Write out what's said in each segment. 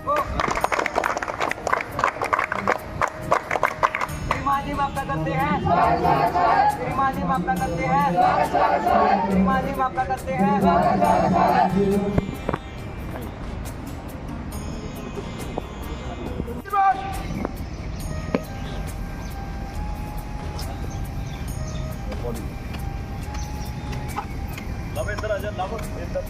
श्रीमान जी आपका करते हैं, श्रीमान जी आपका करते हैं, श्रीमान जी आपका करते हैं। इधर आजा, लाओ इधर।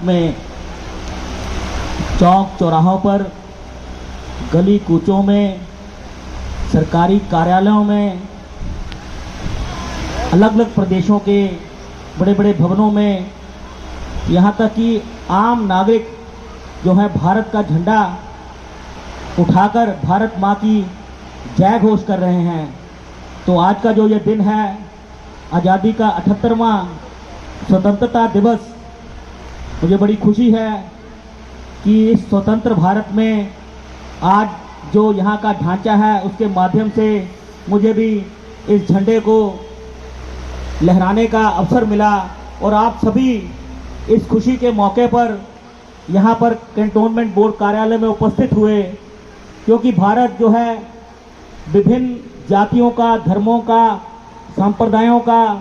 में चौक चौराहों पर, गली कूचों में, सरकारी कार्यालयों में, अलग अलग प्रदेशों के बड़े बड़े भवनों में, यहाँ तक कि आम नागरिक जो है भारत का झंडा उठाकर भारत माँ की जय घोष कर रहे हैं। तो आज का जो ये दिन है, आज़ादी का 78वां स्वतंत्रता दिवस, मुझे बड़ी खुशी है कि इस स्वतंत्र भारत में आज जो यहाँ का ढांचा है उसके माध्यम से मुझे भी इस झंडे को लहराने का अवसर मिला और आप सभी इस खुशी के मौके पर यहाँ पर कैंटोनमेंट बोर्ड कार्यालय में उपस्थित हुए, क्योंकि भारत जो है विभिन्न जातियों का, धर्मों का, संप्रदायों का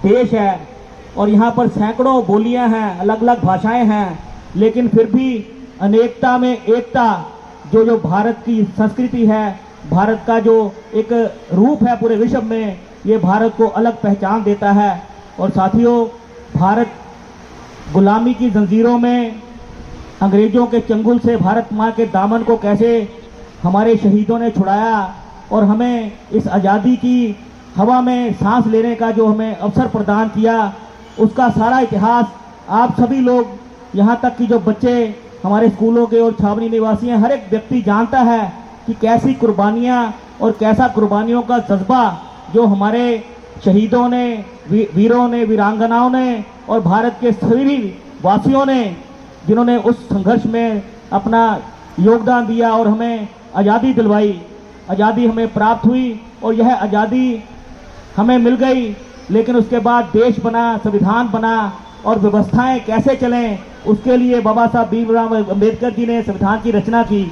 देश है और यहाँ पर सैकड़ों बोलियाँ हैं, अलग अलग भाषाएं हैं, लेकिन फिर भी अनेकता में एकता जो भारत की संस्कृति है, भारत का जो एक रूप है पूरे विश्व में, ये भारत को अलग पहचान देता है। और साथियों, भारत गुलामी की जंजीरों में, अंग्रेजों के चंगुल से भारत माँ के दामन को कैसे हमारे शहीदों ने छुड़ाया और हमें इस आज़ादी की हवा में सांस लेने का जो हमें अवसर प्रदान किया, उसका सारा इतिहास आप सभी लोग, यहाँ तक कि जो बच्चे हमारे स्कूलों के और छावनी निवासी हैं, हर एक व्यक्ति जानता है कि कैसी कुर्बानियाँ और कैसा कुर्बानियों का जज्बा जो हमारे शहीदों ने, वीरों ने, वीरांगनाओं ने और भारत के सभी वासियों ने, जिन्होंने उस संघर्ष में अपना योगदान दिया और हमें आज़ादी दिलवाई। आज़ादी हमें प्राप्त हुई और यह आज़ादी हमें मिल गई, लेकिन उसके बाद देश बना, संविधान बना और व्यवस्थाएं कैसे चलें, उसके लिए बाबा साहब भीमराव अम्बेडकर जी ने संविधान की रचना की।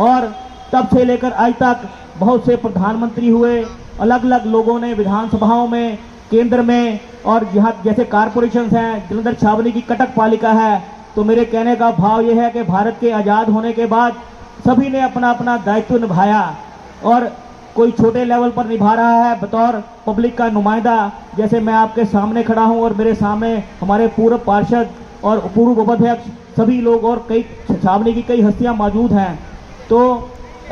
और तब से लेकर आज तक बहुत से प्रधानमंत्री हुए, अलग अलग लोगों ने विधानसभाओं में, केंद्र में, और यहाँ जैसे कॉरपोरेशंस हैं, जलंधर छावनी की कटक पालिका है। तो मेरे कहने का भाव ये है कि भारत के आज़ाद होने के बाद सभी ने अपना अपना दायित्व निभाया और कोई छोटे लेवल पर निभा रहा है बतौर पब्लिक का नुमाइंदा, जैसे मैं आपके सामने खड़ा हूं और मेरे सामने हमारे पूर्व पार्षद और पूर्व उपाध्यक्ष सभी लोग और कई छावनी की कई हस्तियां मौजूद हैं। तो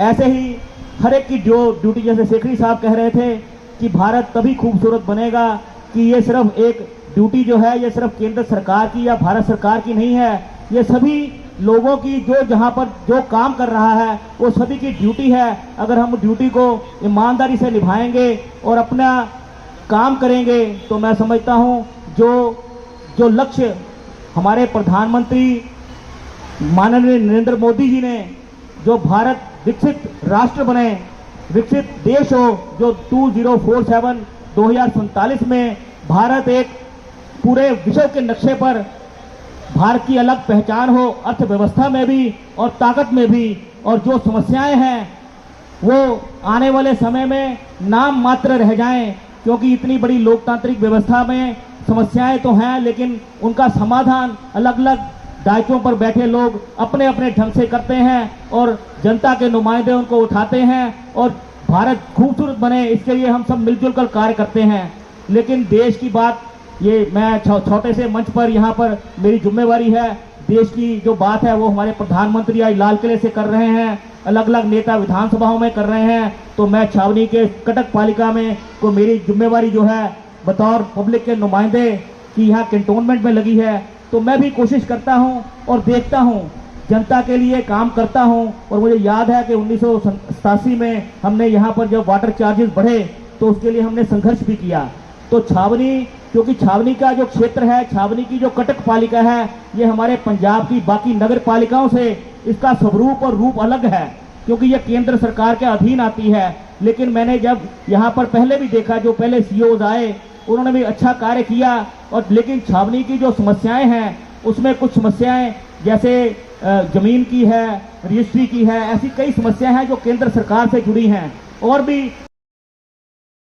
ऐसे ही हर एक की जो ड्यूटी, जैसे शेखरी साहब कह रहे थे कि भारत तभी खूबसूरत बनेगा कि ये सिर्फ एक ड्यूटी जो है ये सिर्फ केंद्र सरकार की या भारत सरकार की नहीं है, ये सभी लोगों की जो जहां पर जो काम कर रहा है वो सभी की ड्यूटी है। अगर हम ड्यूटी को ईमानदारी से निभाएंगे और अपना काम करेंगे तो मैं समझता हूं जो लक्ष्य हमारे प्रधानमंत्री माननीय नरेंद्र मोदी जी ने, जो भारत विकसित राष्ट्र बने, विकसित देश हो, जो 2047 में भारत एक पूरे विश्व के नक्शे पर भारत की अलग पहचान हो, अर्थव्यवस्था में भी और ताकत में भी, और जो समस्याएं हैं वो आने वाले समय में नाम मात्र रह जाएं, क्योंकि इतनी बड़ी लोकतांत्रिक व्यवस्था में समस्याएं तो हैं लेकिन उनका समाधान अलग अलग दायित्वों पर बैठे लोग अपने अपने ढंग से करते हैं और जनता के नुमाइंदे उनको उठाते हैं और भारत खूबसूरत बने इसके लिए हम सब मिलजुल कर कार्य करते हैं। लेकिन देश की बात, ये मैं छोटे से मंच पर यहाँ पर मेरी जिम्मेवारी है, देश की जो बात है वो हमारे प्रधानमंत्री आज लाल किले से कर रहे हैं, अलग अलग नेता विधानसभाओं में कर रहे हैं, तो मैं छावनी के कटक पालिका में को मेरी जिम्मेवारी जो है बतौर पब्लिक के नुमाइंदे की यहाँ कैंटोनमेंट में लगी है, तो मैं भी कोशिश करता हूँ और देखता हूँ, जनता के लिए काम करता हूँ। और मुझे याद है कि 1987 में हमने यहाँ पर जब वाटर चार्जेस बढ़े तो उसके लिए हमने संघर्ष भी किया। तो छावनी, क्योंकि छावनी का जो क्षेत्र है, छावनी की जो कटक पालिका है, ये हमारे पंजाब की बाकी नगर पालिकाओं से इसका स्वरूप और रूप अलग है, क्योंकि ये केंद्र सरकार के अधीन आती है। लेकिन मैंने जब यहाँ पर पहले भी देखा, जो पहले सीओज आए उन्होंने भी अच्छा कार्य किया, और लेकिन छावनी की जो समस्याएं हैं उसमें कुछ समस्याएं जैसे जमीन की है, रजिस्ट्री की है, ऐसी कई समस्याएं हैं जो केंद्र सरकार से जुड़ी हैं। और भी